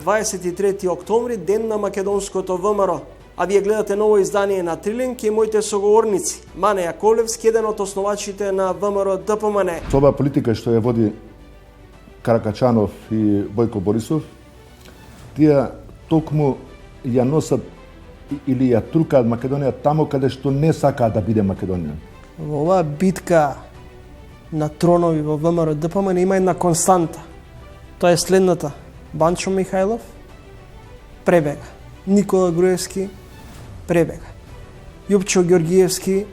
23 октомври, ден на македонското ВМРО. А вие гледате ново издание на Трилинг и моите соговорници. Мане Јаковлевски, еден од основачите на ВМРО ДПМН. Ова политика што ја води Каракачанов и Бојко Борисов, тие токму ја носат или ја трукаат Македонија тамо каде што не сакаат да биде Македонија. Во оваа битка на тронови во ВМРО ДПМН има една константа. Тоа е следната. Банчо Михајлов пребега. Никола Груевски пребега. Јупчо Ѓоргиевски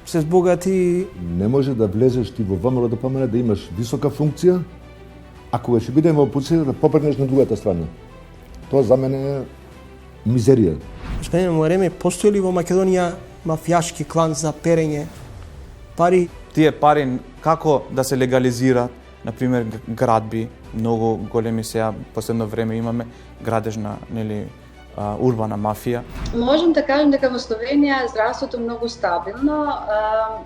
се збогати и... Не може да влезеш ти во ВМРО ДПМН да имаш висока функција, а кога ќе бидеме во опозиција да попрнеш на другата страна. Тоа за мене е мизерија. Господине Муареми, постои ли во Македонија мафијашки клан за перење пари? Тие пари како да се легализираат, например градби, многу големи сега последно време имаме градеж на урбана мафија. Можам да кажам дека во Словенија здравството многу стабилно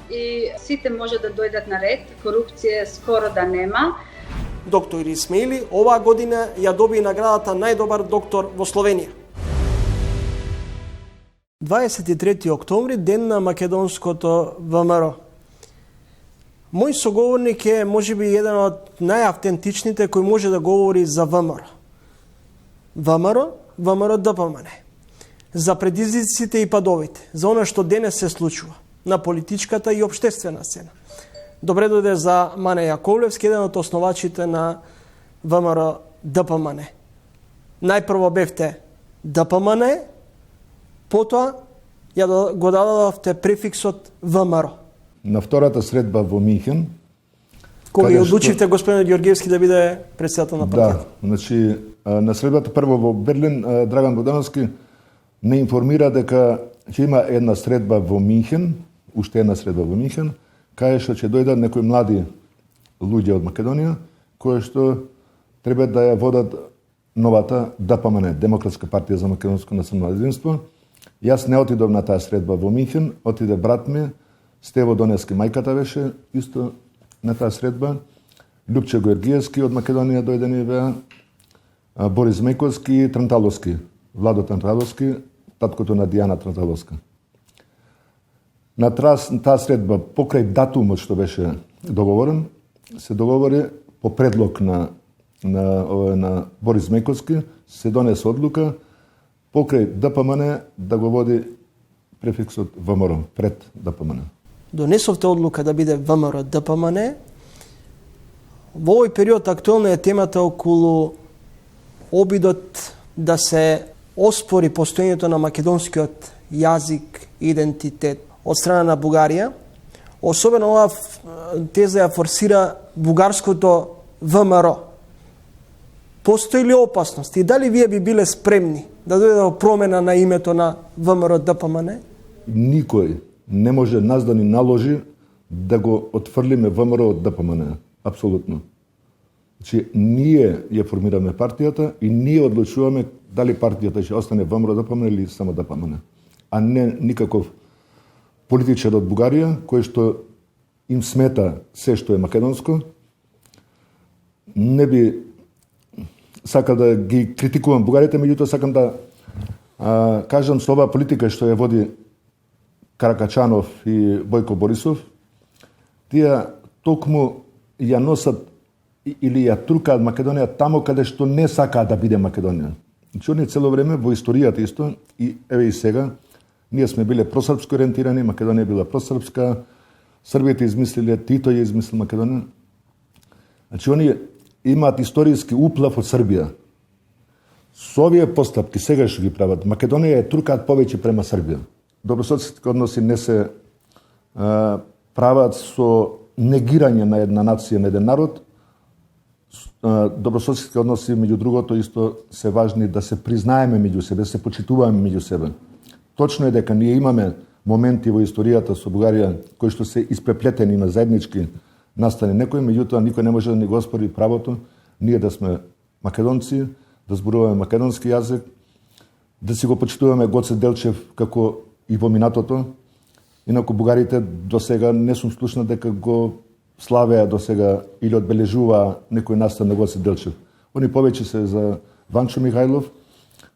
и сите може да дојдат на ред, корупција скоро да нема. Доктор Исмаили оваа година ја доби наградата најдобар доктор во Словенија. 23 октомври, ден на македонското ВМРО. Мој соговорник е можеби еден од најавтентичните кој може да говори за ВМРО. ВМРО ДПМН. За предизвиците и падовите, за она што денес се случува на политичката и општествена сцена. Добре дојде за Мане Јаковлевски, еден од основачите на ВМРО ДПМН. Најпрво бевте ДПМН, потоа ја го дадовте префиксот ВМРО. На втората средба во Минхен, кога ја одлучивте господин Ѓоргиевски да биде председател на партијата? Да, значи на средбата прво во Берлин Драган Бодановски не информира дека ќе има една средба во Минхен, уште една средба во Минхен, кај што ќе дојдат некои млади луѓе од Македонија, кои што треба да ја водат новата ДПМН, Демократска партија за македонско национално единство. Јас не отидов на таа средба во Минхен, отиде брат ми, Стево Донески, мајката беше исто на таа средба. Љупче Ѓоргиевски од Македонија дојде ни беа, Борис Мејковски и Транталовски, Владо Транталовски, таткото на Дијана Транталовска. На таа средба, покрај датумот што беше договорен, се договори по предлог на Борис Мејковски, се донесе одлука покрај ДПМН да го води префиксот ВМРО пред ДПМН. Донесовте одлука да биде ВМРО ДПМН. Во овој период актуелна е темата околу обидот да се оспори постоењето на македонскиот јазик, идентитет од страна на Бугарија. Особено оваа теза ја форсира бугарското ВМРО. Постои ли опасност и дали вие би биле спремни да дојде до промена на името на ВМРО ДПМН? Никој не може нас да ни наложи да го отфрлиме ВМРО од ДПМН. Апсолутно. Значи, ние ја формираме партијата и ние одлучуваме дали партијата ќе остане ВМРО ДПМН или само ДПМН. А не никаков политичар од Бугарија, кој што им смета се што е македонско, не би сакал да ги критикувам бугарите, меѓутоа сакам да кажам со оваа политика што ја води Каракачанов и Бојко Борисов, тие токму ја носат или ја трукаат Македонија тамо каде што не сакаат да биде Македонија. Значи, они цело време во историјата исто, и еве и сега, ние сме биле просрпско ориентирани, Македонија била просрпска, Србите измислиле, Тито ја измислил Македонија. Значи, они имаат историски уплав од Србија. Со овие постапки сега што ги прават, Македонија ја трукаат повеќе према Србија. Добрососедски односи не се прават со негирање на една нација, на еден народ. Добрососедски односи, меѓу другото, исто се важни да се признаеме меѓу себе, да се почитуваме меѓу себе. Точно е дека ние имаме моменти во историјата со Бугарија кои што се испреплетени на заеднички настани некој, меѓутоа никој не може да ни го оспори правото ние да сме македонци, да зборуваме македонски јазик, да си го почитуваме Гоце Делчев како и во минатото. Инаку бугарите до сега не сум слушнал дека го славеа до сега или одбележуваа некој настан на Гоце Делчев. Они повеќе се за Ванчо Михајлов,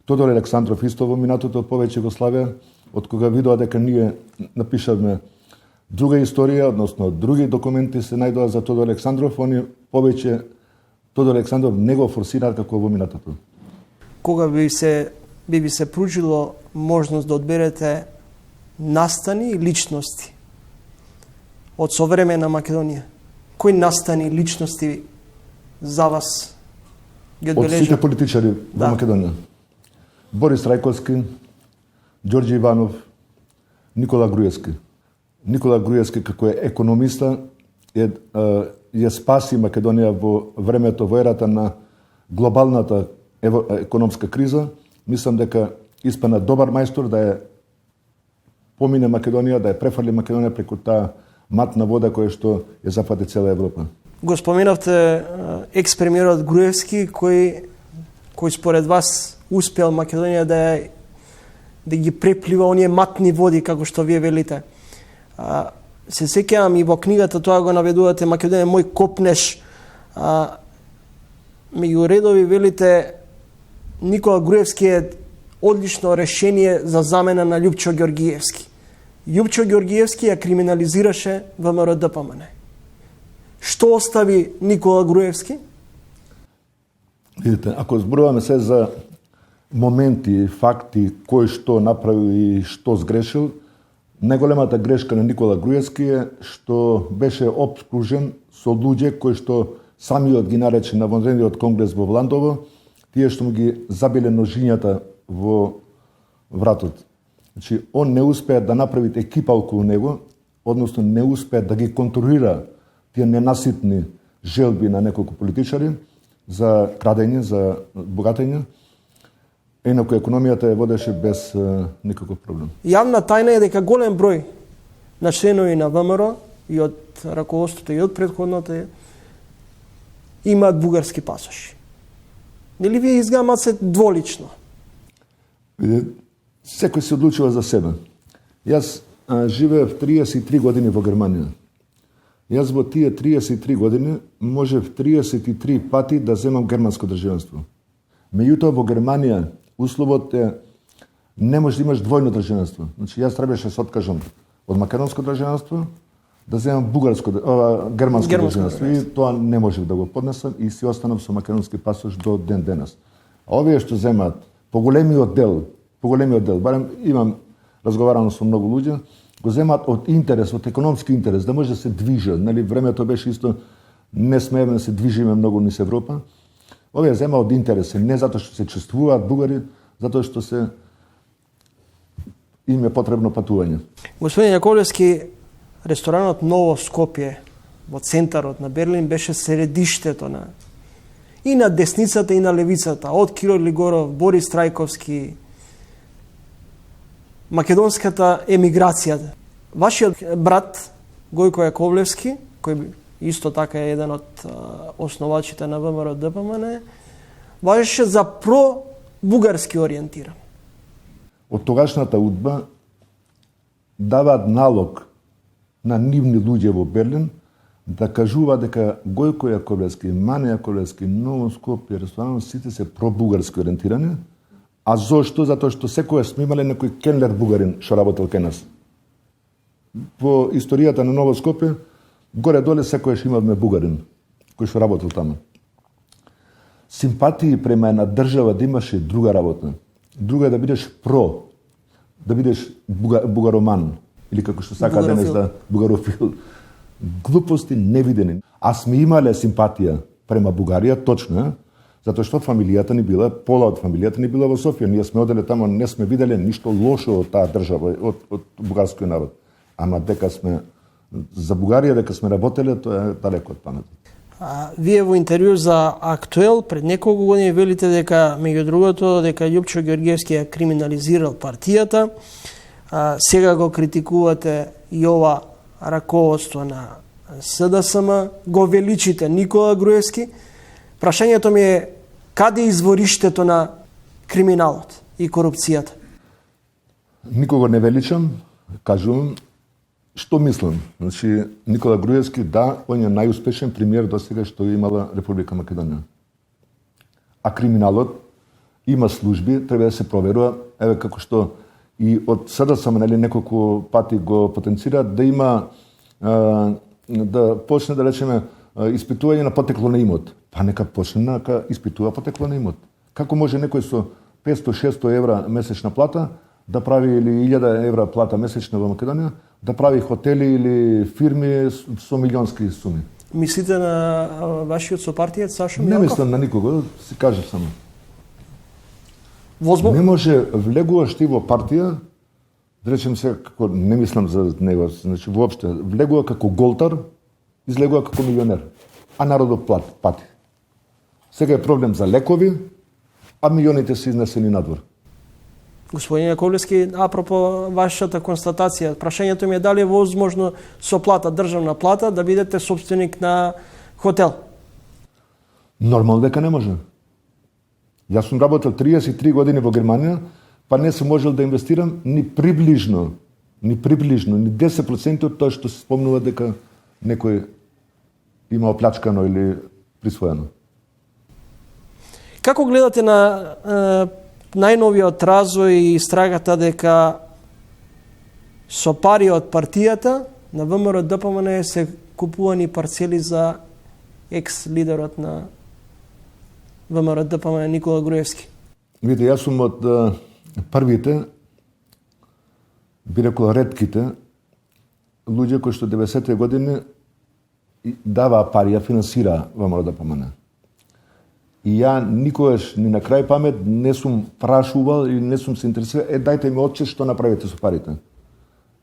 Тодор Александров исто во минатото повеќе го славеа, од кога видоа дека ние напишавме друга историја, односно други документи се најдоа за Тодор Александров, они повеќе Тодор Александров не го форсираат како во минатото. Кога би ви се пружило можност да одберете настани и личности од современа Македонија? Кои настани и личности за вас ги Од одбележа? сите политичари во Македонија. Борис Трајковски, Ѓорѓе Иванов, Никола Груевски. Никола Груевски како е економиста ја спаси Македонија во времето, во ерата на глобалната економска криза. Мислам дека испана добар мајстор да ја помине Македонија, да ја префрли Македонија преку таа матна вода која што ја зафати цела Европа. Го споменавте екс-премиерот Груевски, кој според вас успел Македонија да ги преплива оние матни води, како што вие велите. Се сеќавам и во книгата тоа го наведувате, Македонија мој копнеш. Меѓу редови велите Никола Груевски е одлично решение за замена на Љупчо Ѓоргиевски. Љупчо Ѓоргиевски ја криминализираше ВМРО-ДПМН. Што остави Никола Груевски? Видите, ако зборуваме се за моменти, факти, кој што направил и што сгрешил, најголемата грешка на Никола Груевски е што беше обкружен со луѓе кои што самиот ги нарече на вонредниот конгрес во Вландово, тие што му ги забиле ножињата во вратот. Значи, он не успеа да направи екипа околу него, односно не успеа да ги контролира тие ненаситни желби на неколку политичари за крадење, за богатење. Инаку економијата ја водеше без никаков проблем. Јавна тајна е дека голем број на членови на ВМРО и од раководството и од претходното имаат бугарски пасоши. Нели вие изгамаце дволично? Секој се одлучува за себе. Јас живеев 33 години во Германија. Јас во тие 33 години можев 33 пати да земам германско државенство. Меѓутоа во Германија условот е не можеш да имаш двојно државенство. Значи јас требаше да се откажам од македонско државенство да земам германско државенство и тоа не можев да го поднесам и си останав со македонски пасош до ден денес. А овие што земаат поголемиот дел, барем разговарано со многу луѓе, го земаат од интерес, од економски интерес, да може да се движат. Нели времето беше исто, не смееме да се движиме многу низ Европа. Овие зема од интерес, не затоа што се чувствуваат бугари, затоа што им е потребно патување. Господин Јаковлевски, ресторанот Ново Скопје во центарот на Берлин беше средиштето и на десницата и на левицата, од Киро Лигоров, Борис Трајковски, македонската емиграција. Вашиот брат Гојко Јаковлевски, кој исто така е еден од основачите на ВМРО-ДПМН, важеше за про-бугарски ориентиран. Од тогашната удба даваат налог на нивни луѓе во Берлин да кажува дека Гојко Јаковлевски, Мане Јаковлевски, Ново Скопје, ресторанот сите се про-бугарски ориентирани. А зошто? Затоа што секојаш сме имале некој кенлер бугарин што работел кај нас. Во историјата на Ново Скопје, горе-доле секојаш имавме бугарин кој што работел таму. Симпатии према една држава да имаше друга работа. Друга е да бидеш да бидеш бугароман, или како што сака денес да бугарофил. Глупости невидени. А сме имале симпатија према Бугарија, точно е, затоа што фамилијата ни била, пола од фамилијата ни била во Софија. Ние сме оделе таму, не сме виделе ништо лошо од таа држава, од бугарскиот народ. Ама дека сме за Бугарија, дека сме работеле, тоа е далеко од паметот. Вие во интервју за Актуел пред неколку години велите дека, меѓу другото, дека Љупчо Ѓоргиевски ја криминализирал партијата. Сега го критикувате и ова раководство на СДСМ, го величите Никола Груевски. Прашањето ми е каде е извориштето на криминалот и корупцијата? Никого не величам, кажувам што мислам. Значи, Никола Груевски, да, он е најуспешен премиер до сега што имала Република Македонија. А криминалот има служби, треба да се проверува, еве како што и од СДСМ неколку пати го потенцираат да има да почне да речеме испитување на потекло на имот. Па нека почне нека испитува потекло на имот. Како може некој со 500-600 евра месечна плата да прави или 1000 евра плата месечна во Македонија, да прави хотели или фирми со милионски суми? Мислите на вашиот сопартијец Сашо Милков? Не мислам на никого, си кажа само. Возможно. Не може влегуваш ти во партија, да речем се како не мислам за него, значи воопште влегува како голтар, излегува како милионер, а народот пати. Сега е проблем за лекови, а милионите се изнесени надвор. Господин Јаковлевски, апропо вашата констатација, прашањето ми е дали е возможно со плата, државна плата, да бидете собственик на хотел? Нормално дека не може. Јас сум работел 33 години во Германија, па не сум можел да инвестирам ни приближно, ни 10% од тоа што се спомнува дека некој има оплячкано или присвоено. Како гледате на најновиот развој и страгата дека со пари од партијата на ВМРО ДПМН се купувани парцели за екс-лидерот на ВМРО ДПМН Никола Груевски? Видите, јас сум од првите, би рекол ретките, луѓе кои што 90-те години даваа пари, ја финансираа ВМРО ДПМН. И ја никогаш ни на крај памет не сум прашувал и не сум се интересирал, дајте ми отчет што направите со парите.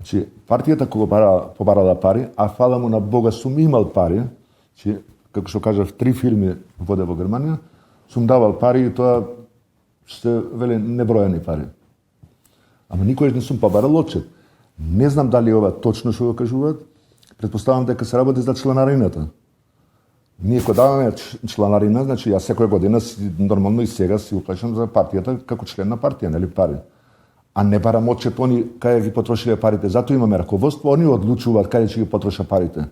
Значи, партијата кога побарала пари, а фала му на Бога сум имал пари, значи, како што кажав, 3 фирми воде во Германија, сум давал пари и тоа се вели небројани пари. Ама никогаш не сум побарал отчет. Не знам дали ова точно што го кажуваат, претпоставам дека се работи за чланарината. Ние кога даваме чланарина, значи јас секоја година нормално и сега си уплаќам за партијата како член на партија, нели пари. А не барам отчет они кај ги потрошиле парите. Затоа имаме раководство, они одлучуваат каде ќе ги потроша парите.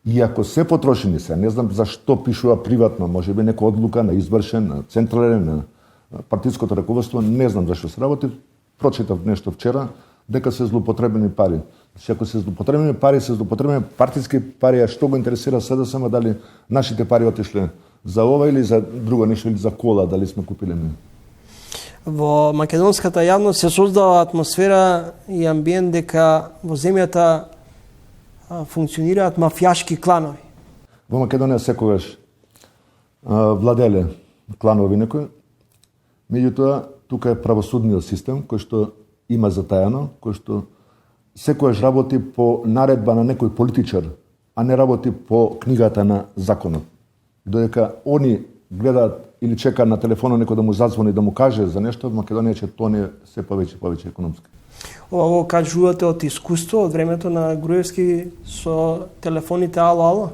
И ако се потрошени се, не знам зашто пишува приватно, можеби нека одлука на извршен, на централен, на партиското раководство, не знам зашто се работи. Прочитав нешто вчера дека се злоупотребени пари. Значи, ако се злоупотребени пари, се злоупотребени партиски пари, а што го интересира СДСМ дали нашите пари отишле за ова или за друго нешто, или за кола, дали сме купиле ние? Во македонската јавност се создава атмосфера и амбиент дека во земјата функционираат мафијашки кланови. Во Македонија секогаш владеле кланови некои, меѓутоа тука е правосудниот систем кој што има затајано, кој што секојаш работи по наредба на некој политичар, а не работи по книгата на законот. Додека они гледаат или чекаат на телефонот некој да му зазвони, да му каже за нешто, в Македонија ќе тоне се повеќе економски. Ова го кажувате од искуство, од времето на Груевски со телефоните ало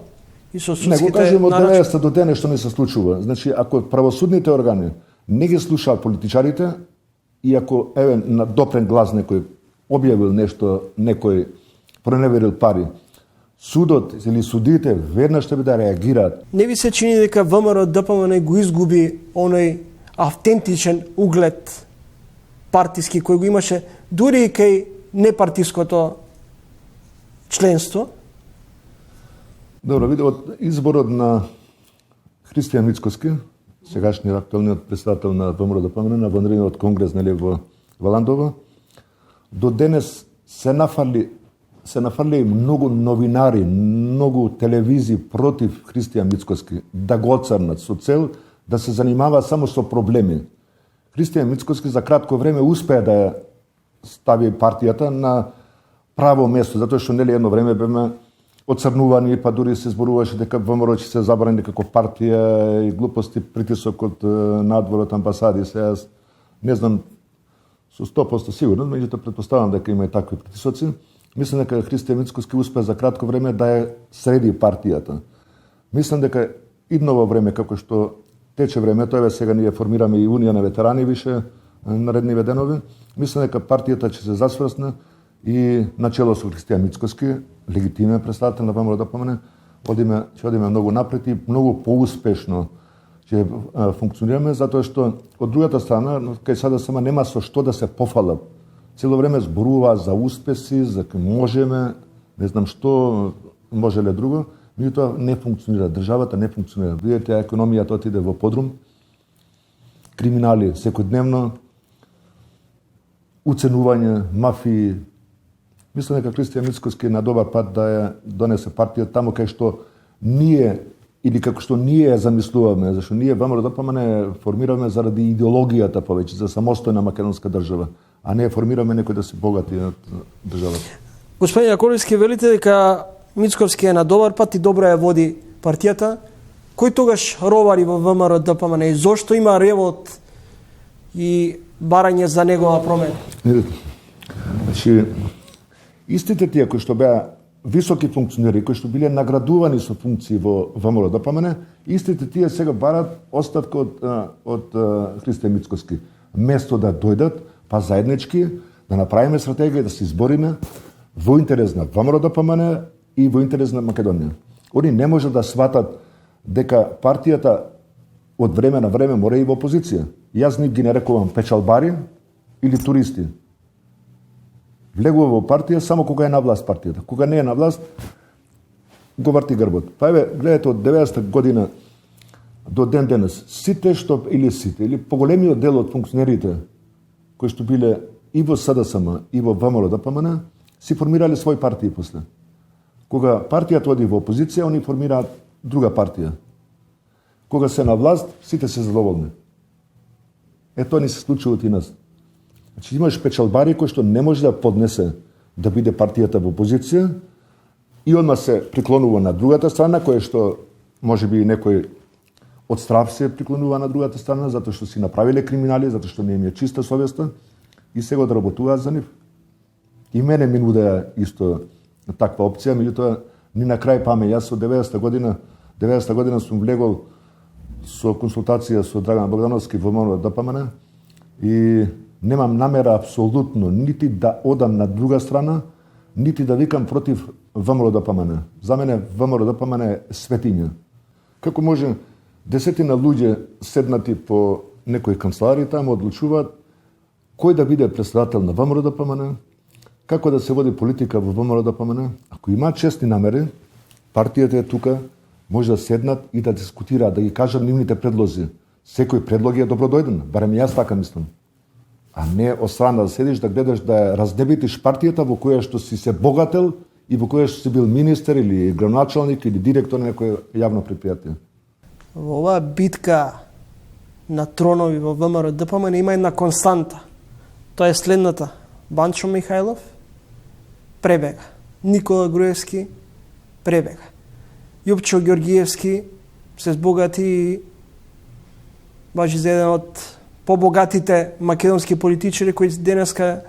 и со судските не го кажем од нарачи. 90 до ден што не се случува. Значи, ако правосудните органи не ги слушаат политичарите и ако на допрен глас некој објавил нешто, некој преневерил пари, судот или судите веднаш ќе да реагираат. Не ви се чини дека ВМРО ДПМН го изгуби оној автентичен углед партиски кој го имаше дури и кај непартиското членство? Добро, виде, од изборот на Христијан Мицкоски, сегашниот актуелниот председател на ВМРО ДПМН на вонредниот конгрес во Ландово, до денес се нафрли многу новинари, многу телевизии против Христијан Мицкоски да го оцрнат со цел да се занимава само со проблеми. Христијан Мицкоски за кратко време успеа да ја стави партијата на право место, затоа што нели едно време беме оцрнувани, па дури се зборуваше дека ВМРО ќе се забрани како партија и глупости, притисок од надвор од амбасади. Сега не знам со 100% сигурно, меѓутоа претпоставам дека има и такви притисоци. Мислам дека Христијан Мицкоски успеа за кратко време да ја среди партијата. Мислам дека идново време, како што тече времето, еве сега ние формираме и Унија на ветерани више наредни денови, мислам дека партијата ќе се засврсне и начело со Христијан Мицкоски, легитимен представител на ВМРО ДПМН, ќе одиме многу напред и многу поуспешно Ќе функционираме затоа што од другата страна кај СДСМ нема со што да се пофалат. Цело време зборува за успеси, за можеме, не знам што можеле друго, меѓутоа не функционира, државата не функционира. Видете, економијата отиде во подрум, криминали секојдневно, уценување, мафии. Мислам дека Христијан Мицкоски е на добар пат да ја донесе партија таму кај што ние или како што ние ја замислуваме, зашто ние ВМРО-ДПМН формираме заради идеологијата повеќе за самостојна македонска држава, а не формираме некој да се богати од државата. Господин Јаковлевски, велите дека Мицковски е на добар пат и добро ја води партијата. Кој тогаш ровари во ВМРО-ДПМН и зошто има ревот и барање за негова промена? Значи, истите тие кои што беа високи функционери, кои што биле наградувани со функции во ВМРО-ДПМН, истите тие сега барат оставка од Христијан Мицкоски. Место да дојдат, па заеднички да направиме стратегија, да се избориме во интерес на ВМРО-ДПМН и во интерес на Македонија. Они не може да сватат дека партијата од време на време мора и во опозиција. Јас нив ги нарекувам печалбари или туристи. Влегува во партија само кога е на власт партијата. Кога не е на власт, го врти грбот. Па еве, гледате од 90-та година до ден денес, сите или поголемиот дел од функционерите кои што биле и во СДСМ и во ВМРО-ДПМН си формирале своји партии после. Кога партијата оди во опозиција, они формираат друга партија. Кога се на власт, сите се задоволни. Тоа ни се случува и нас. Значи имаш печалбари кој што не може да поднесе да биде партијата во опозиција и одма се приклонува на другата страна, која што можеби некој од страв се приклонува на другата страна, затоа што си направиле криминали, затоа што не им е чиста совеста и сега да работуваат за нив. И мене ми нудеа исто таква опција, меѓутоа ни на крај паме. Јас од 90-та година сум влегол со консултација со Драган Богдановски во ВМРО-ДПМН и немам намера апсолутно нити да одам на друга страна, нити да викам против ВМРО-ДПМН. За мене ВМРО-ДПМН е светиња. Како може десетина луѓе седнати по некои канцелари таму одлучуваат кој да биде председател на ВМРО-ДПМН, како да се води политика во ВМРО-ДПМН. Ако има честни намери, партијата е тука, може да седнат и да дискутираат, да ги кажат нивните предлози. Секој предлог е добродојден, барем јас така мислам. А не од страна да седиш, да гледаш да раздебитиш партијата во која што си се богател и во која што си бил министер или градоначалник или директор на некој јавно предпријатие. Во оваа битка на тронови во ВМРО-ДПМН има една константа. Тоа е следната. Банчо Михајлов пребега. Никола Груевски пребега. Јупчо Ѓоргиевски се збогати и важи за еден од побогатите македонски политичари кои денеска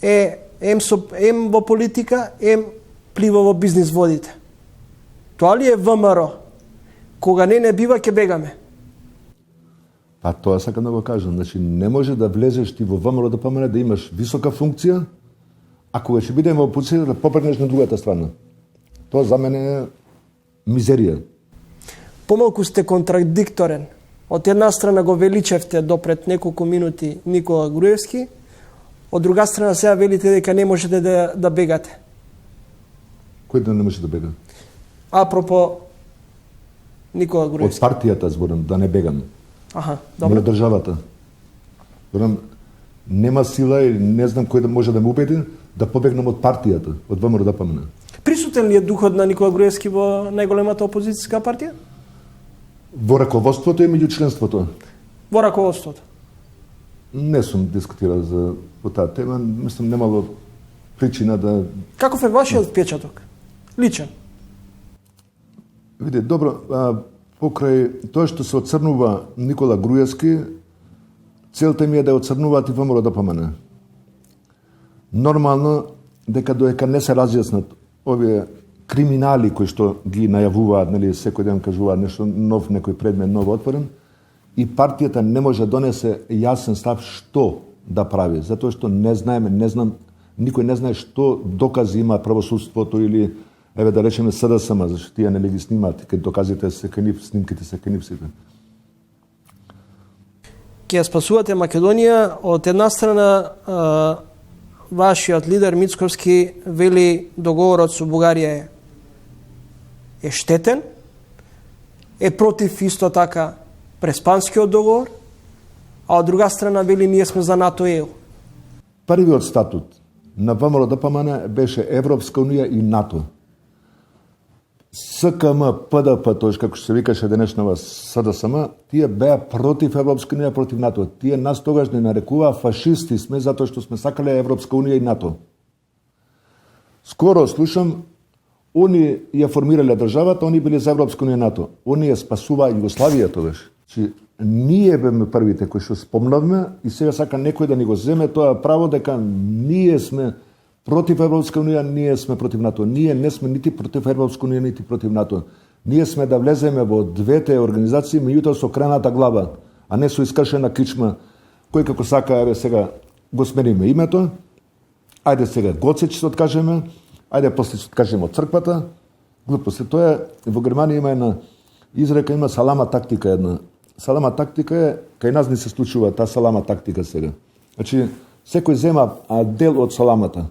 е ем во политика, плива во бизнис водите. Тоа ли е ВМРО? Кога не бива, ќе бегаме. Па тоа сакам да го кажам. Значи, не може да влезеш ти во ВМРО-ДПМН да имаш висока функција, а кога ќе бидеме во опозиција да попрегнеш на другата страна. Тоа за мене е мизерија. Помалку сте контрадикторен. Од една страна го величевте до пред неколку минути Никола Груевски, од друга страна сега велите дека не можете да бегате. Кој да не може да бега? Апропо Никола Груевски. Од партијата зборам, да не бегам. Аха, добро. Не од државата. Зборам, нема сила и не знам кој да може да ме убеди да побегнам од партијата, од ВМРО-ДПМН. Присутен ли е духот на Никола Груевски во најголемата опозицијска партија? Во раководството и меѓу членството. Во раководството? Не сум дискутирал по таа тема, мислам немало причина да... Каков е вашиот впечаток? Личен? Види, добро, покрај тоа што се оцрнува Никола Груевски, целта ми е да оцрнуваат и ВМРО-ДПМН. Нормално, дека не се разјаснат овие криминали кои што ги најавуваат, нели, секој ден кажуваат нешто нов, некој предмет ново отворен, и партијата не може да донесе јасен став што да прави, затоа што не знам, никој не знае што докази има правосудството или, еве да речеме СДСМ, зашто тие нели ги снимаат, кај доказите се кај нив, снимките се кај нив сите. ќе спасувате Македонија, од една страна вашиот лидер Мицковски вели договорот со Бугарија е штетен, е против исто така Преспанскиот договор, а од друга страна вели ние сме за НАТО и ЕУ. Првиот статут на ВМРО ДПМН беше Европска унија и НАТО. СКМ, ПДП, тој како се викаше денешнава СДСМ, тие беа против Европска унија, против НАТО. Тие нас тогаш не нарекуваа фашисти сме затоа што сме сакале Европска унија и НАТО. Скоро слушам, они ја формирале државата, они биле за Европска унија и НАТО. Они ја спасуваа Југославија тогаш. Чи ние беме првите кои што спомнавме и сега сака некој да ни го земе тоа право дека ние сме против Европска унија, ние сме против НАТО. Ние не сме нити против Европска унија, нити против НАТО. Ние сме да влеземе во двете организации, меѓутоа со крената глава, а не со искршена кичма, кој како сака, еве сега го смениме името, ајде сега Гоце ќе се откажеме, ајде после се откажеме од црквата. Глупост е тоа, во Германија има една изрека, има салама тактика една. Салама тактика е, кај нас не се случува таа салама тактика сега. Значи, секој зема дел од саламата.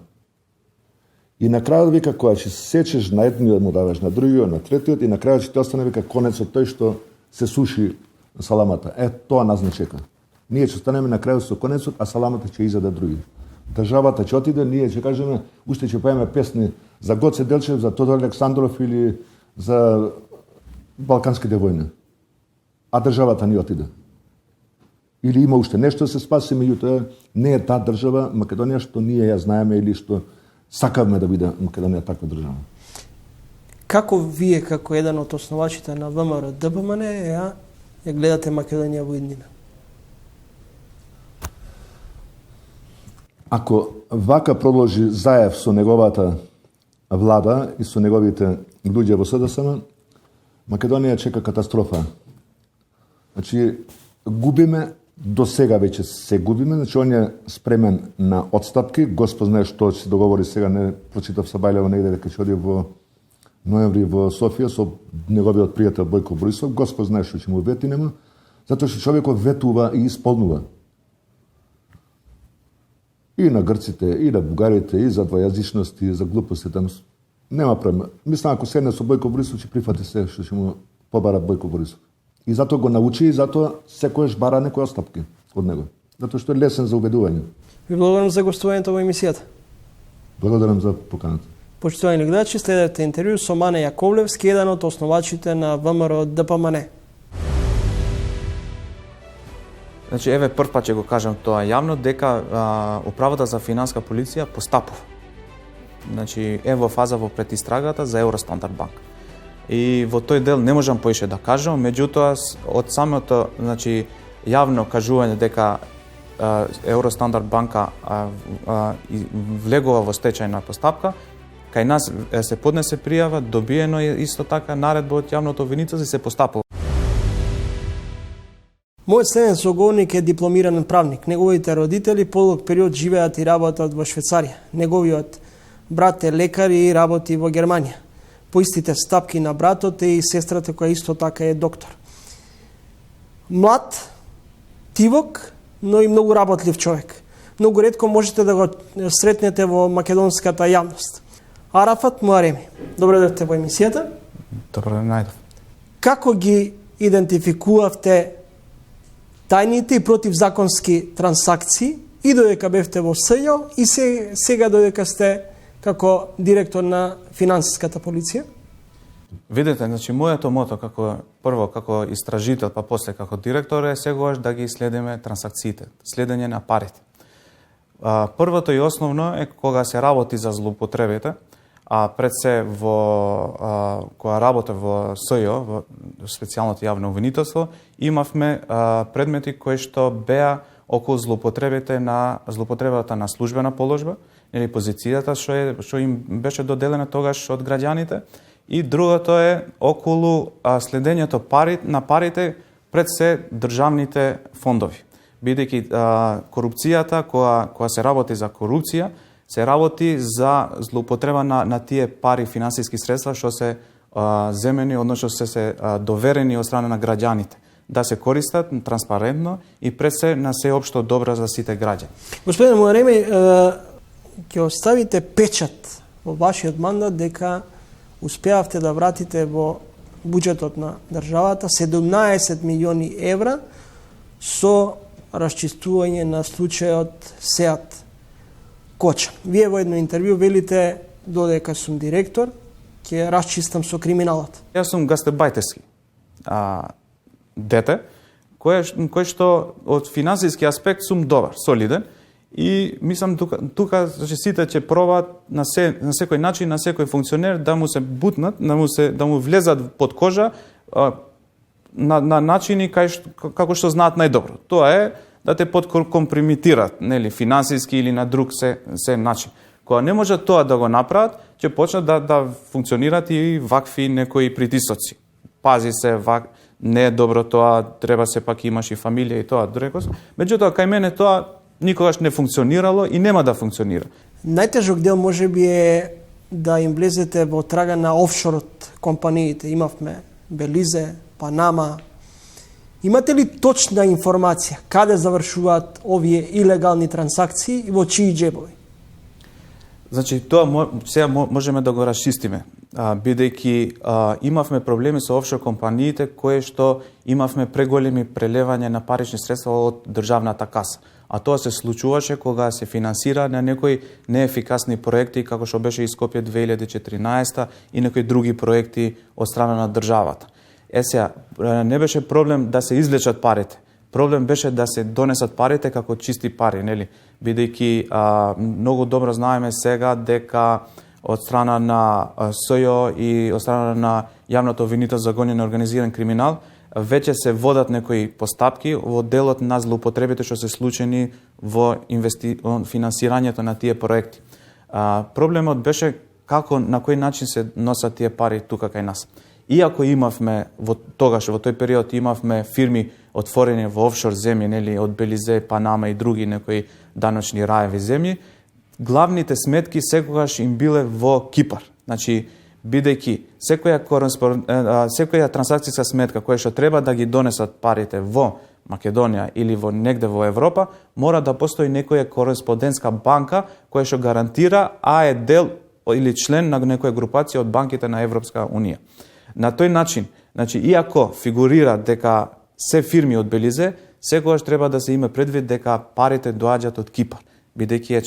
И на крајот вика кога ќе сечеш на едниот му даваш на другиот, на третиот и на крајот ќе ти остане вика конецот тој што се суши саламата. Тоа нас не чека. Ние ќе останеме на крајот со конецот, а саламата ќе изеде други. Државата ќе отиде, ние ќе кажеме, уште ќе пееме песни за Гоце Делчев, за Тодор Александров или за Балканските војни. А државата ни отиде. Или има уште нешто да се спаси, меѓутоа не е таа држава Македонија што ние ја знаеме или што сакавме да биде Македонија таква држава. Како вие, како еден од основачите на ВМРО ДПМН, ја гледате Македонија во иднина? Ако вака продолжи Заев со неговата влада и со неговите луѓе во СДСМ, Македонија чека катастрофа. Значи, губиме, до сега веќе се губиме, значи он е спремен на отстапки, Господ знае што ќе се договори сега, не прочитав Сабајлево негде дека ќе оди во ноември во Софија со неговиот пријател Бојко Борисов, Господ знае што ќе му вети нема, затоа што човекот ветува и исполнува. И на грците, и на бугарите, и за двојазичност, и за глупости там. Нема проблем. Мислам, ако седне со Бојко Борисов, ќе прифати се што ќе му побара Бојко Борисов. И затоа го научи и затоа секојаш бара некои остапки од него. Затоа што е лесен за убедување. Ви благодарам за гостувањето во емисијата. Благодарам за поканата. Почитувани гледачи, следете интервју со Мане Јаковлевски, еден од основачите на ВМРО ДПМН. Значи, еве прв пат ќе го кажам тоа јавно, дека Управата за финанска полиција постапува. Значи, е во фаза во предистрагата за Евростандард банк. И во тој дел не можам поише да кажам, меѓутоа од самото, значи, јавно кажување дека Евростандард банка влегува во стечајна постапка, кај нас се поднесе пријава, добиено е исто така наредба од јавното обвинителство и се постапува. Мојот следен соговорник е дипломиран правник. Неговите родители подолг период живеат и работат во Швајцарија. Неговиот брат е лекар и работи во Германија. По истите стапки на братот и сестрата која исто така е доктор. Млад, тивок, но и многу работлив човек. Многу ретко можете да го сретнете во македонската јавност. Арафат Муареми, добро дојдовте во емисијата. Добро најдов. Како ги идентификувавте тајните и противзаконски трансакции и додека бевте во СЈО и сега додека сте како директор на финансиската полиција? Видете, значи моето мото како истражител, па после како директор е сегогаш да ги следиме трансакциите, следење на парите. Првото и основно е кога се работи за злоупотребите, а пред се кога работе во СЈО, во специјалното јавно обвинителство, имавме предмети кои што беа околу злоупотребата на службена положба, или позицијата што им беше доделена тогаш од граѓаните, и другото е околу следењето на парите пред се државните фондови. Бидејќи корупцијата, кога се работи за корупција, се работи за злоупотреба на тие пари, финансиски средства што се земени, односно се доверени од страна на граѓаните. да се користат транспарентно и пред се на сеопшто добро за сите граѓани. Господине Муареми, ќе оставите печат во вашиот мандат дека успеавте да вратите во буџетот на државата 17 милиони евра со расчистување на случајот Сеат Коча. Вие во едно интервју велите додека сум директор, ќе расчистам со криминалот. Јас сум гастарбајтерски дете, кој што од финансиски аспект сум добар, солиден, и мислам тука значи сите ќе пробаат на секој начин, на секој функционер да му се бутнат, да му влезат под кожа на начини како што знаат најдобро. Тоа е да те подкомпрометираат, нели, финансиски или на друг се начин. Кога не може тоа да го направат, ќе почнат да функционираат и вакви некои притисоци. Пази се, не е добро тоа, треба се пак имаш и фамилија и тоа, рекос. Меѓутоа, кај мене тоа никогаш не функционирало и нема да функционира. Најтежок дел можеби е да им влезете во трага на офшорот компаниите. Имавме Белизе, Панама. Имате ли точна информација каде завршуваат овие илегални трансакции и во чии џебови? Значи, тоа сега можеме да го расчистиме, бидејќи имавме проблеми со офшор компаниите кои што имавме преголеми прелевање на парични средства од државната каса. А тоа се случуваше кога се финансира на некои неефикасни проекти, како што беше и Скопје 2014 и некои други проекти од страна на државата. Сега, не беше проблем да се извлечат парите. Проблем беше да се донесат парите како чисти пари, нели? Бидејќи многу добро знаеме сега дека од страна на СЈО и од страна на јавното обвинителство за гонење на организиран криминал веќе се водат некои постапки во делот на злоупотребите што се случени во финансирањето на тие проекти. Проблемот беше како, на кој начин се носат тие пари тука кај нас. Иако имавме во тој период имавме фирми отворени во офшор земји, нели, од Белизе, Панама и други некои даночни раеви земји, главните сметки секогаш им биле во Кипар. Значи, бидејќи секоја трансакцијска сметка која што треба да ги донесат парите во Македонија или во негде во Европа, мора да постои некоја кореспондентска банка која што гарантира, а е дел или член на некоја групација од банките на Европска Унија. На тој начин, значи, иако фигурира дека се фирми од Белизе, секогаш треба да се има предвид дека парите доаѓаат од Кипар, бидејќи е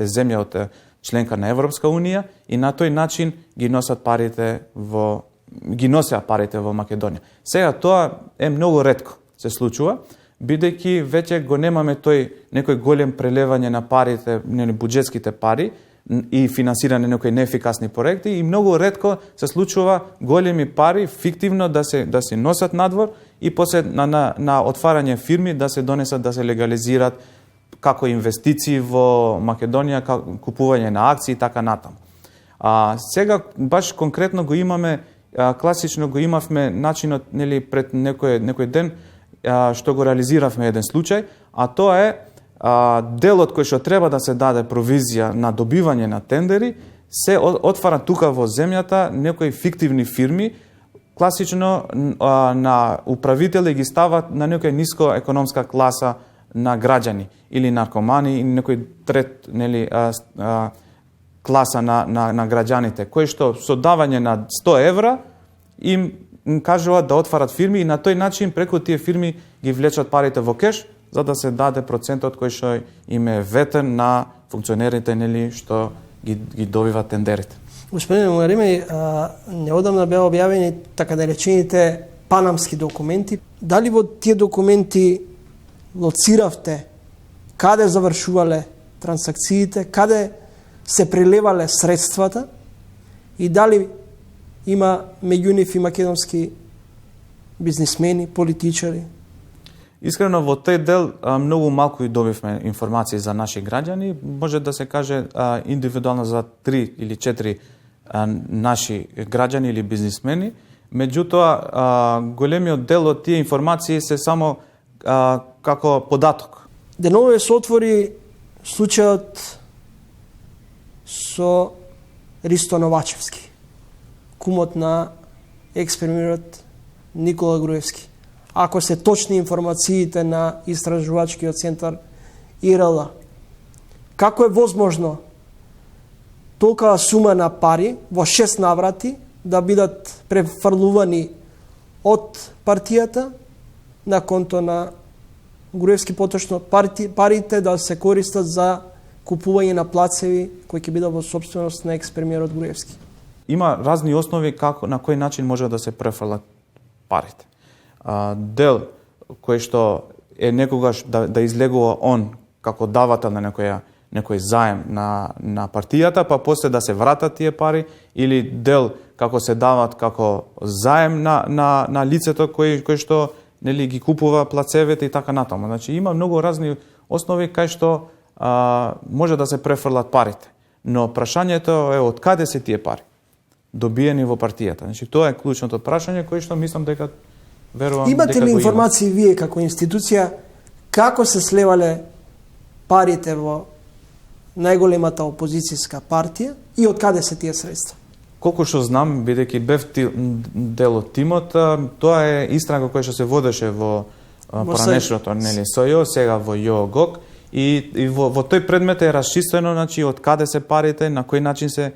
земја од членка на Европска Унија и на тој начин ги носеа парите во Македонија. Сега тоа е многу ретко се случува, бидејќи веќе го немаме тој некој голем прелевање на парите, буџетските пари и финансирање некои неефикасни проекти и многу ретко се случува големи пари фиктивно да се носат надвор и после на отварање фирми да се донесат, да се легализираат како инвестиции во Македонија, како купување на акции и така натаму. Сега баш конкретно го имаме, класично го имавме начинот, нели, пред некој ден што го реализиравме еден случај, а тоа е делот кој што треба да се даде провизија на добивање на тендери, се отвара тука во земјата некои фиктивни фирми, класично на управители ги стават на некоја ниско економска класа на граѓани или наркомани или некој трет, нели, класа на граѓаните, кои што со давање на 100 евра им кажуваат да отварат фирми и на тој начин преку тие фирми ги влечат парите во кеш за да се даде процентот кој што им е ветен на функционерите, нели, што ги добиват тендерите. Господине Муареми, неодамна беа објавени така да речените панамски документи. Дали во тие документи лоциравте каде завршувале трансакциите, каде се прелевале средствата и дали има меѓу нив и македонски бизнисмени, политичари? Искрено, во тој дел многу малку и добивме информации за наши граѓани. Може да се каже индивидуално за 3 или 4 наши граѓани или бизнисмени. Меѓутоа, големиот дел од тие информации се само како податок. Денове се отвори случајот со Ристо Новачевски, кумот на екс-премиерот Никола Груевски. ако се точни информациите на истражувачкиот центар ИРЛ. Како е возможно толкова сума на пари во 6 наврати да бидат префрлувани од партијата на конто на Груевски, поточно парите да се користат за купување на плацеви кои ќе бидат во собственост на екс-премиерот Груевски? Има разни основи како на кој начин може да се префрлат парите. Дел кој што е некогаш да излегува он како давател на некој заем на партијата, па после да се вратат тие пари, или дел како се дават како заем на лицето кој што нели ги купува плацевите и така натаму. Значи има многу разни основи кај што може да се префрлат парите. Но прашањето е од каде се тие пари добиени во партијата. Значи тоа е клучното прашање кој што мислам дека верувам дека Имате ли информации вие како институција како се слевале парите во најголемата опозицијска партија и од каде се тие средства? Колку што знам, бидејќи бев дел од тимот, тоа е истрага која што се водеше во поранешното нели СОЈО, сега во ЈОГОК, и во тој предмет е расчистено, значи од каде се парите, на кој начин се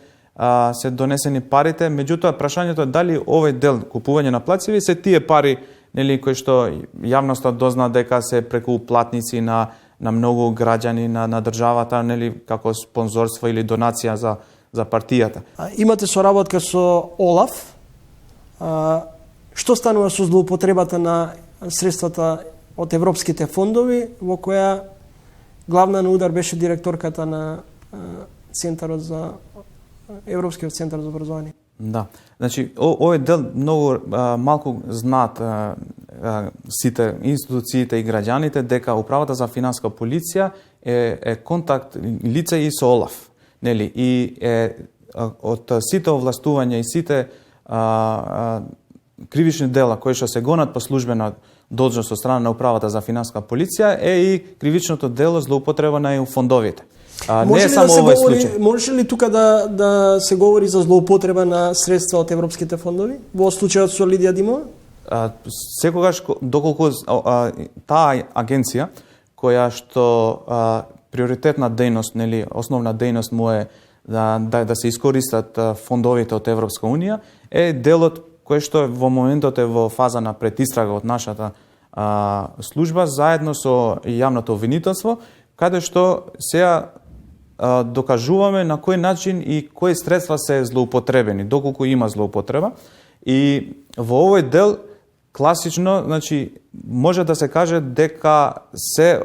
донесени парите. Меѓутоа прашањето е дали овој дел купување на плацеви се тие пари нели кои што јавноста дозна дека се преку платници на многу граѓани на државата, нели како спонзорство или донација за партијата. Имате соработка со ОЛАФ. Што станува со злоупотребата на средствата од европските фондови, во која главна на удар беше директорката на Центарот за Европскиот центар за образование? Да. Значи, овој дел многу малку знаат сите институциите и граѓаните дека Управата за финансиска полиција е контакт лице и со ОЛАФ. Нели, и од сите овластувања и сите кривични дела кои што се гонат по службена должност од страна на Управата за финансиска полиција е и кривичното дело злоупотреба на фондовите. Не е само овој случај. Може ли тука да се говори за злоупотреба на средства од европските фондови во случајот со Лидија Димова? Секогаш доколку таа агенција која што приоритетна дејност, нели, основна дејност му е да се искористат фондовите од Европска унија, е делот кој што во моментот е во фаза на предистрага од нашата служба заедно со јавното обвинителство, каде што сега докажуваме на кој начин и кои средства се злоупотребени, доколку има злоупотреба. И во овој дел класично, значи, може да се каже дека се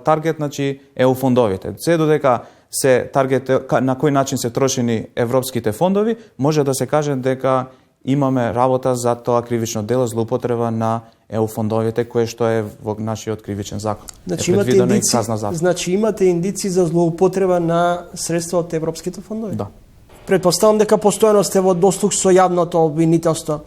таргет, значи, е у фондовите. Се додека се таргет на кој начин се трошени европските фондови, може да се каже дека имаме работа за тоа кривично дело злоупотреба на ЕУ фондовите, кое што е во нашиот кривичен закон. Значи, имате индици за злоупотреба на средства од европските фондови? Да. Предпоставам дека постојано сте во дослух со јавното обвинителство.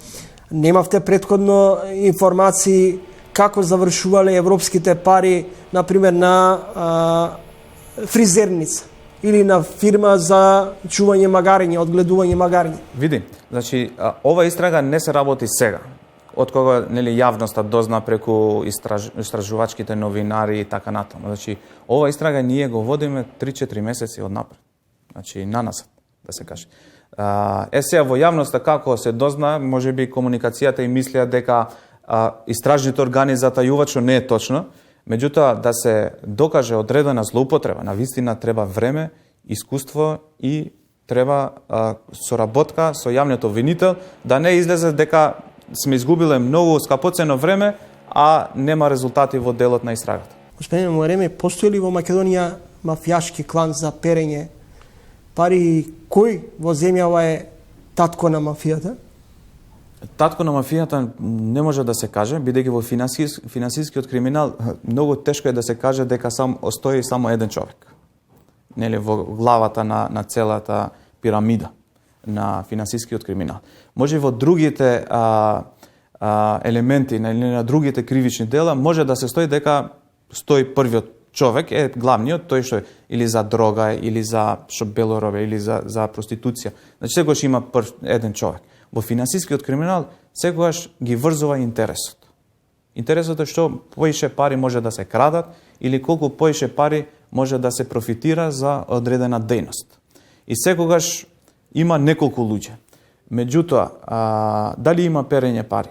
Немавте предходно информации како завршувале европските пари, например, на фризерница или на фирма за чување магариња, одгледување магариња? Види, значи, ова истрага не се работи сега. Од кога, нели, јавноста дозна преку истражувачките новинари и така натаму. Значи, ова истрага ние го водиме 3-4 месеци однапред. Значи, на нас, да се каже. Сега во јавноста како се дозна, може би комуникацијата и мислија дека истражните органи затајуваат, што не е точно. Меѓутоа, да се докаже одредена злоупотреба, на вистина треба време, искуство и треба соработка со јавниот обвинител, да не излезе дека сме изгубиле многу скапоцено време, а нема резултати во делот на истрагата. Господине Муареме, постои ли во Македонија мафијашки клан за перење пари? Кој во земјава е татко на мафијата? Татко на мафијата не може да се каже, бидејќи во финансискиот криминал многу тешко е да се каже дека стои само еден човек. Нели, во главата на целата пирамида на финансискиот криминал. Може во другите елементи, на другите кривични дела, може да се стои дека стои првиот човек, е главниот, тој што или за дрога, или за шопбелорове, или за проституција. Значи, секогаш има еден човек. Во финансискиот криминал секогаш ги врзува интересот. Интересот е што поише пари може да се крадат или колку поише пари може да се профитира за одредена дејност. И секогаш има неколку луѓе. Меѓутоа, дали има перење пари?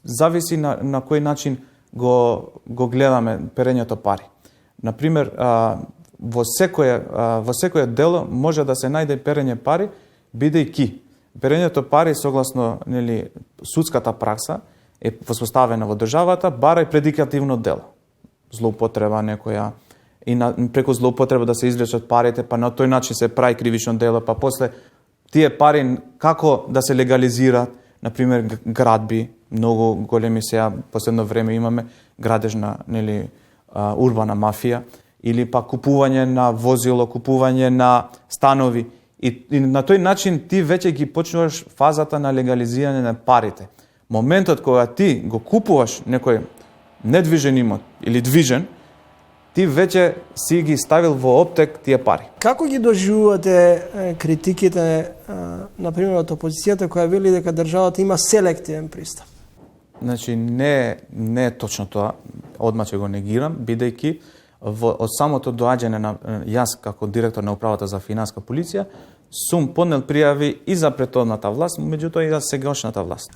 Зависи на кој начин го гледаме перењето пари. Например, во секое дело може да се најде перење пари, бидејќи перењето пари согласно судската пракса е воспоставена во државата, бара и предикативно дело. Злоупотреба некоја и преку злоупотреба да се извлечат парите, па на тој начин се прави кривично дело, па после тие пари како да се легализираат, например градби, многу големи сега последно време имаме градежна урбана мафија, или па купување на возило, купување на станови. И на тој начин ти веќе ги почнуваш фазата на легализирање на парите. Моментот кога ти го купуваш некој недвижен имот или движен, ти веќе си ги ставил во оптек тие пари. Како ги доживувате критиките, например, од опозицијата која вели дека државата има селективен пристап? Значи, не е точно тоа, одма ќе го негирам, бидејќи од самото доаѓање на јас како директор на управата за финанска полиција, сум поднел пријави и за претходната власт, меѓутоа и за сегашната власт.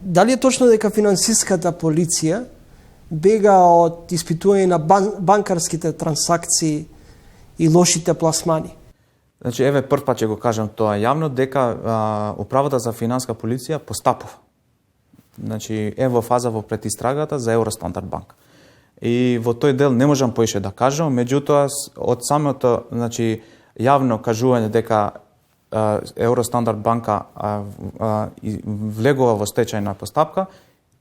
Дали е точно дека финансиската полиција бега од испитување на банкарските трансакции и лошите пласмани? Значи, еве прв пат ќе го кажам тоа јавно, дека управата за финанска полиција постапува. Значи, е во фаза во предистрагата за Евростандард банка. И во тој дел не можам поише да кажам, меѓутоа од самото, значи, јавно кажување дека Евростандард банка влегува во стечајна постапка,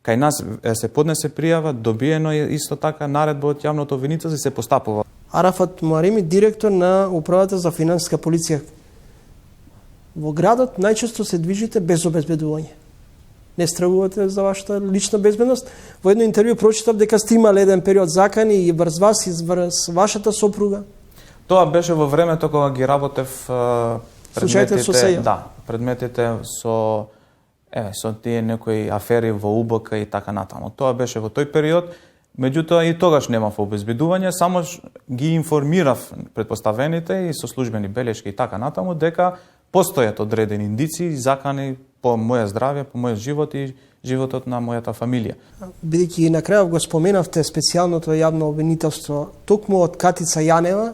кај нас се поднесе пријава, добиено е исто така наредба од јавното обвинителство и се постапува. Арафат Муареми, директор на управата за финансска полиција. Во градот најчесто се движите без обезбедување. Не стравувате за вашата лична безбедност? Во едно интервју прочитав дека сте имале еден период закани и врз вас и врз вашата сопруга. Тоа беше во времето кога ги работев предметите, предметите со тие некои афери во УБК и така натаму. Тоа беше во тој период, меѓутоа и тогаш немав обезбедување, само ги информирав претпоставените и со службени белешки и така натаму дека постојат одредени индици, закани по моје здравје, по мојот живот и животот на мојата фамилија. Бидејќи на крајов го споменавте специјалното јавно обвинителство, токму од Катица Јанева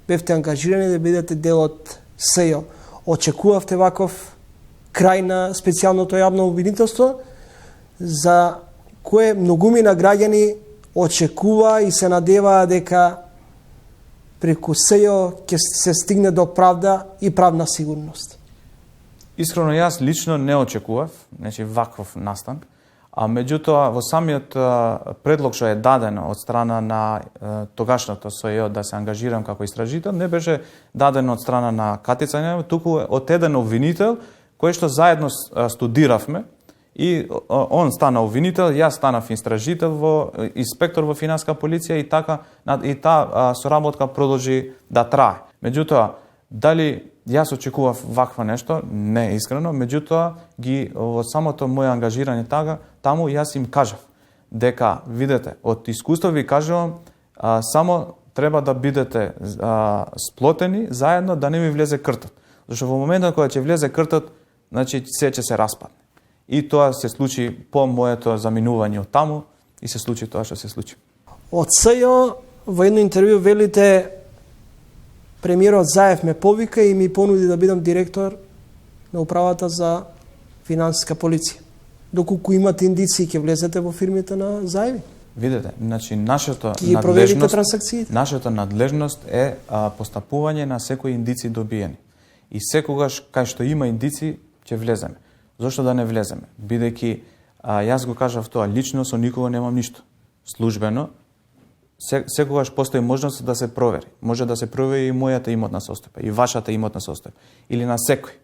бевте ангажирани да бидете дел од СЈО. Очекувавте ваков крај на специјалното јавно обвинителство, за кое многумина граѓани очекува и се надеваа дека преку СЈО ќе се стигне до правда и правна сигурност. Искрено, јас лично не очекував, значи ваков настан, а меѓутоа во самиот предлог што е даден од страна на тогашното СЈО да се ангажирам како истражител, не беше даден од страна на Катица Јанева, туку од еден обвинител кој што заедно студиравме и он стана обвинител, јас станав истражител инспектор во финанска полиција и така и таа соработка продолжи да трае. Меѓутоа, дали јас очекував вакво нешто? Не, искрено, меѓутоа во самото моје ангажирање таму јас им кажав дека видете, од искуство ви кажувам, само треба да бидете сплотени заедно да не ми влезе кртот. Зашто во моментот кога ќе влезе кртот, значи се ќе се распадне. И тоа се случи по моето заминување од таму и се случи тоа што се случи. Од СЈО во едно интервју велите премиерот Заев ме повика и ми понуди да бидам директор на управата за финансска полиција. Доколку имате индиции, ќе влезете во фирмите на Заеви? Видете, значи нашата надлежност е постапување на секои индици добиени. И секогаш кај што има индици ќе влеземе. Зошто да не влеземе? Бидејќи јас го кажав тоа, лично со никого немам ништо. Службено секогаш постои можност да се провери. Може да се провери и мојата имотна состојба, и вашата имотна состојба, или на секој.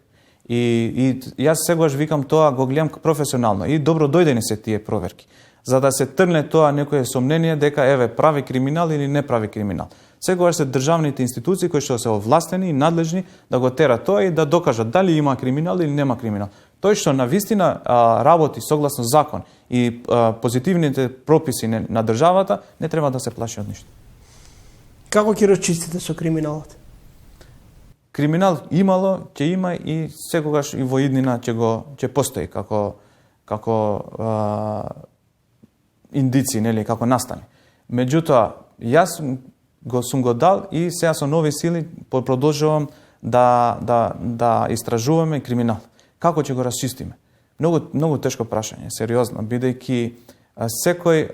И јас секогаш викам тоа, го гледам професионално и добро дојдени се тие проверки. за да се трне тоа некое сомнение дека еве прави криминал или не прави криминал. Секогаш се државните институции кои што се овластени и надлежни да го терат тоа и да докажат дали има криминал или нема криминал. Тој што навистина работи согласно закон и позитивните прописи на државата, не треба да се плаши од ништо. Како ќе расчистите со криминалот? Криминал имало, ќе има и секогаш и во иднина ќе постои како индици, нели, како настани. Меѓутоа, јас сум го дал и сега со нови сили продолжувам да истражуваме криминал. Како ќе го расчистиме? Многу тешко прашање, сериозно, бидејќи секој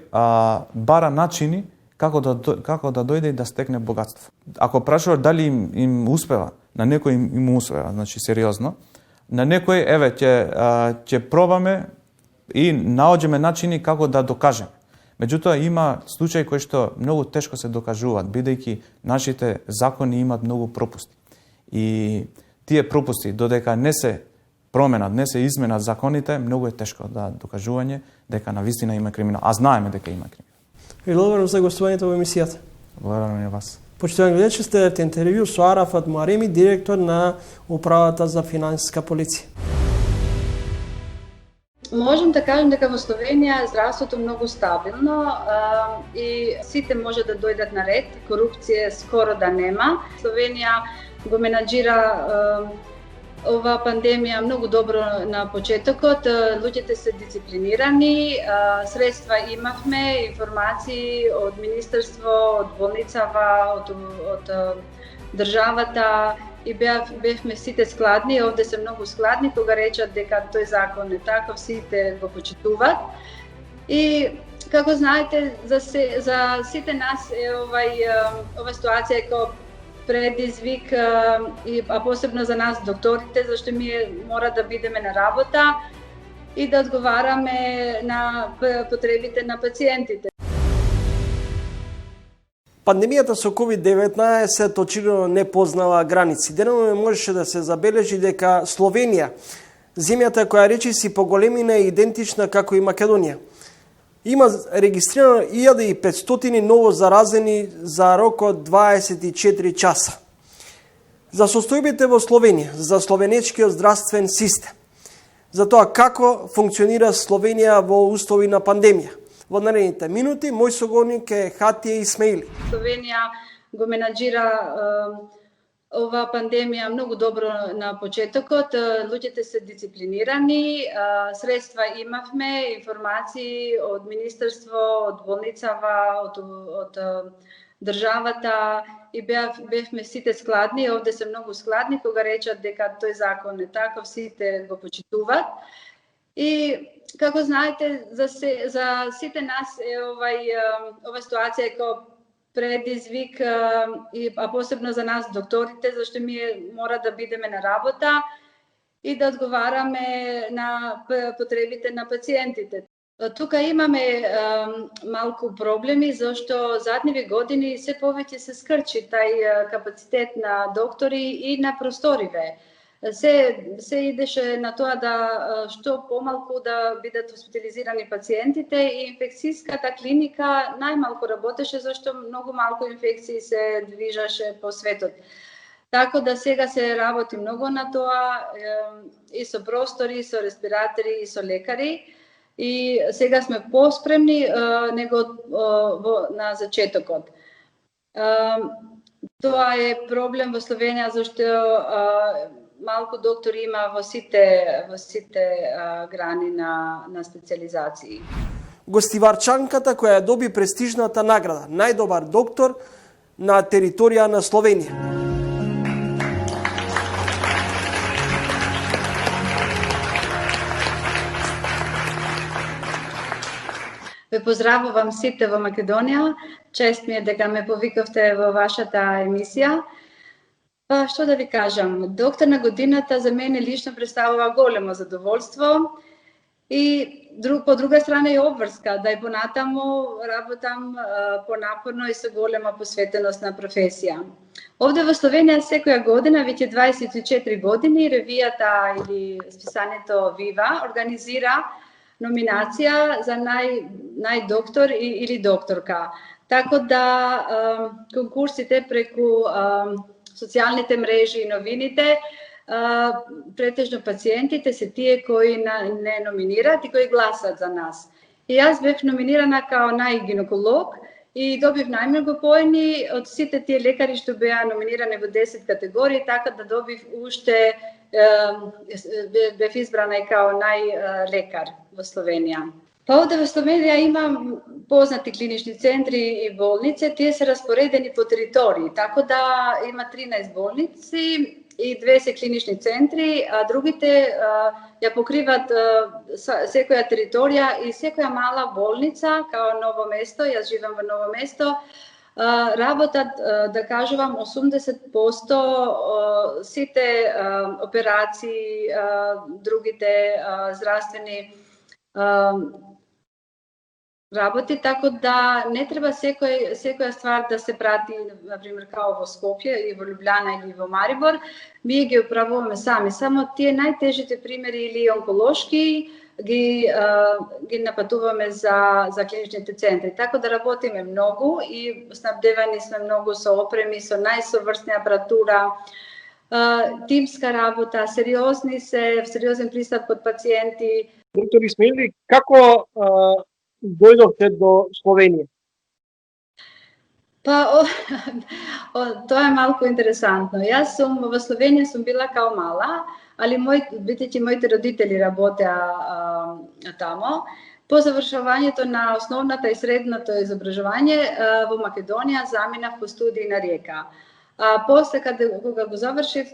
бара начини како да дојде и да стекне богатство. Ако прашуваш дали им успева, на некој им успева, значи сериозно, на некој ќе пробаме и наоѓеме начини како да докажеме. Меѓутоа има случаи кои што многу тешко се докажуваат, бидејќи нашите закони имаат многу пропусти. И тие пропусти додека не се променат, не се изменат законите, многу е тешко да докажување дека навистина има криминал. А знаеме дека има криминал. Ви благодарам за гостувањето во емисијата. Благодарам и вас. Почитувани гледачи, следете интервју со Арафат Муареми, директор на Управата за финансиска полиција. Можем да кажем дека во Словенија е здравството многу стабилно и сите може да дојдат на ред, корупција скоро да нема. Словенија го менаџира ова пандемија многу добро на почетокот, луѓето се дисциплинирани, средства имавме, информации од министерство, од болницава, од државата и бевме сите складни, овде се многу складни кога речат дека тој закон е таков, сите го почитуваат. И како знаете, за сите нас е ова ситуација како предизвик, а посебно за нас докторите, зашто мора да бидеме на работа и да одговараме на потребите на пациентите. Пандемијата со COVID-19 очигледно не познава граници. Денеме можеше да се забележи дека Словенија, земјата која речиси по големина е идентична како и Македонија, има регистрирано 1500 ново заразени за рок од 24 часа. За состојбите во Словенија, за словенечкиот здравствен систем, за тоа како функционира Словенија во услови на пандемија. Во наредните минути, мој соговорник е Хатија Исмаили. Словенија го менаџира ова пандемија многу добро на почетокот, луѓето се дисциплинирани, средства имавме, информации од министерство, од болницава, од државата и бевме сите складни, овде се многу складни кога речат дека тој закон е таков, сите го почитуваат. И како знаете, за сите нас е ова ситуација како предизвик, а посебно за нас докторите, зашто мора да бидеме на работа и да одговараме на потребите на пациентите. Тука имаме малку проблеми, зашто задневи години се повеќе се скрчи тај капацитет на доктори и на просториве. Се идеше на тоа да што помалку да бидат хоспитализирани пациентите и инфекцијската клиника најмалку работеше зашто многу малку инфекции се движеше по светот. Така да сега се работи многу на тоа и со простори, и со респиратори, и со лекари. И сега сме поспремни него на зачетокот. Тоа е проблем во Словенија зашто малку доктори има во сите грани на специализации. Гостиварчанката која доби престижната награда најдобар доктор на територија на Словенија. Ве поздравувам сите во Македонија. Чест ми е дека ме повикавте во вашата емисија. Што да ви кажам, доктор на годината за мене лично представува големо задоволство и по друга страна и обврска, да и понатаму работам понапорно и со голема посветеност на професија. Овде во Словенија секоја година, веќе 24 години, ревијата или списанието Вива организира nominacija za najdoktor ili doktorka. Tako da konkursite preko socijalните mreži i noviните, pretežno pacijentите se tije koji ne nominirati, koji glasat za nas. I jaz bih nominirana kao najginekolog i dobih najmnogo poeni od site tije lekari što beja nominirane v 10 kategoriji, tako da dobih ušte bih izbrana i kao najlekar v Slovenija. Pa ovdje v Sloveniji ima poznati klinični centri i bolnice, tije se rasporedeni po teritoriji, tako da ima 13 bolnici i 2 se klinični centri, a drugite ja pokrivat sekoja teritorija i sekoja mala bolnica, kao Novo mesto, jaz živim v Novo mesto, rabotat, da kažem vam, 80% site operaciji, drugite zdravstveni raboti, tako da ne treba sekoja stvar da se prati, na primjer, kao v Skopje i v Ljubljana ili v Maribor. Mi gi upravujeme sami, samo tije najtežite primjeri ili onkološki gi napatuvаме za kliničните centri. Tako da работиме много и снабдевани сме много со опреми, со најсоврсна апаратура, тимска работа, сериозен пристап код пациенти. Доктор Исмаили, како дојдовте до Словенија? Pa, to je malko interesantno. Ja sam v Sloveniji sam bila kao mala, ali vidite, moji roditelji работеа tamo. Po završavanju to na osnovната и средното изображување во Македонија заминав по студии на Rijeka. После, кога го завршив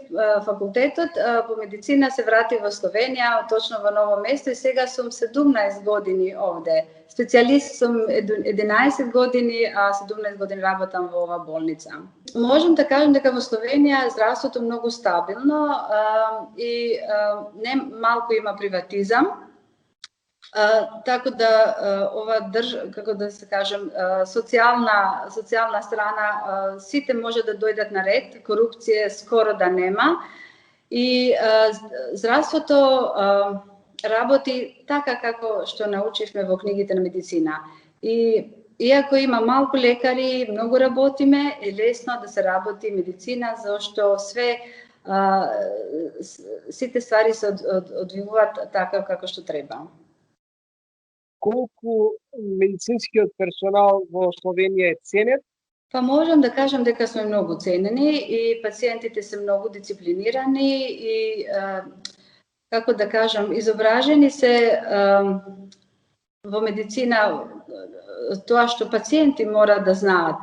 факултетот по медицина, се вратив во Словенија, точно во Ново место и сега сум 17 години овде. Специјалист сум 11 години, а 17 години работам во ова болница. Можам да кажам дека во Словенија здравството многу стабилно и не малку има приватизам. Tako da ova kako da se kažem, socijalna strana site može da dojdat na red, korupcije skoro da nema i zdravstvo to raboti така како што научивме во книгите на медицина. И иако има малку лекари, многу работиме, е лесно да се работи медицина, зашто сите ствари се одвивуваат така како што треба. Колку медицинскиот персонал во Словенија е ценет? Па можам да кажам дека сме многу ценени и пациентите се многу дисциплинирани и како да кажам, изображени се во медицина тоа што пациенти мора да знаат.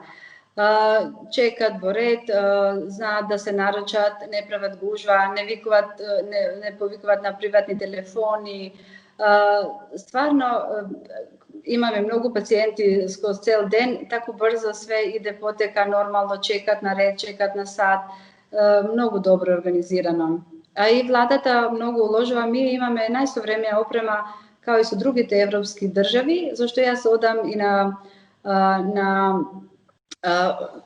Чекат во ред, знаат да се наручат, не прават гужва, не повикуваат на приватни телефони. Стварно имаме многу пациенти скоро цел ден, тако брзо све иде потека нормално, чекат на ред, чекат на сат, многу добро организирано. А и владата многу уложува, ми имаме најсовременна опрема као и со другите европски држави, зашто јас одам и на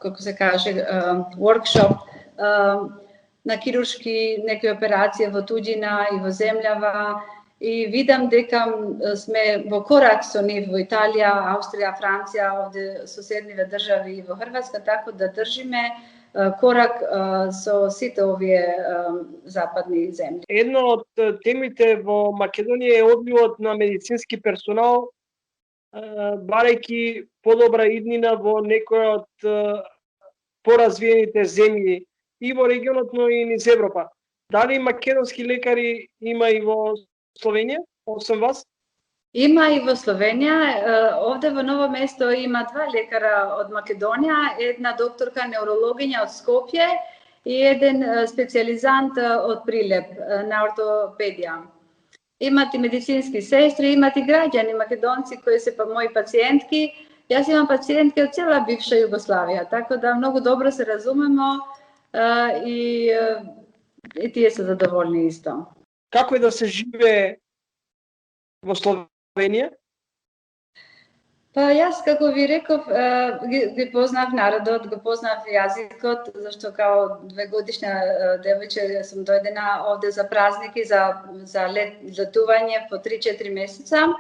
како се каже, workshop, на хируршки некои операции во туѓина и во земјава, и видам дека сме во корак со нив во Италија, Австрија, Франција, овде соседниве држави и во Хрватска, така да држиме корак со сите овие западни земји. Една од темите во Македонија е одливот на медицински персонал, барајќи подобра иднина во некои од поразвиените земји и во регионот, но и низ Европа. Дали македонски лекари има и во Словенија, освен вас? Има и во Словенија. Овде во Ново место има 2 лекара од Македонија, една докторка неврологиња од Скопје и еден специјализант од Прилеп на ортопедија. Имат и медицински сестри, имат и граѓани македонци кои се мои пациентки. Јас имам пациентки од цела бивша Југославија, така да многу добро се разумемо и тие се задоволни исто. Како е да се живее во Словенија? Па јас, како ви реков, ги познав народот, го познав јазикот, зашто као 2-годишна девојче сум дојдена овде за празники, за летување по 3-4 месеца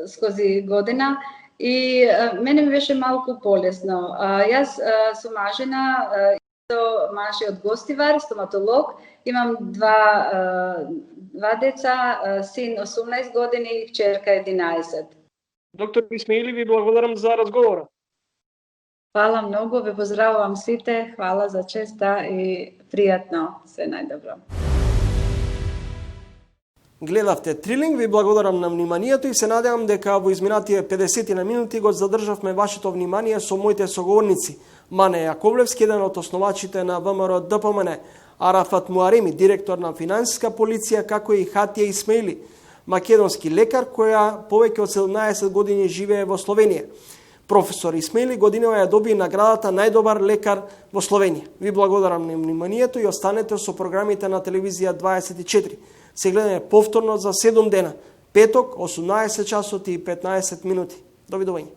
скози година и мене ми беше малку полесно. Јас сум мажена, мажиот гостивар, стоматолог, имам два деца, син 18 години и кчерка 11. Доктор Исмаили, ви благодарам за разговора. Фала многу, ве поздравувам сите, хвала за честа и пријатно, се најдобро. Гледавте Трилинг, ви благодарам на вниманието и се надевам дека во изминатите 50 на минути го задржавме вашето внимание со моите соговорници. Мане Јаковлевски, еден од основачите на ВМРО ДПМН, Арафат Муареми, директор на финансиска полиција, како и Хатија Исмаили, македонски лекар која повеќе од 17 години живее во Словенија. Професор Исмаили годинава ја доби наградата најдобар лекар во Словенија. Ви благодарам на вниманието и останете со програмите на телевизија 24. Се гледаме повторно за 7 дена, петок, 18 часот и 15 минути. Довидување.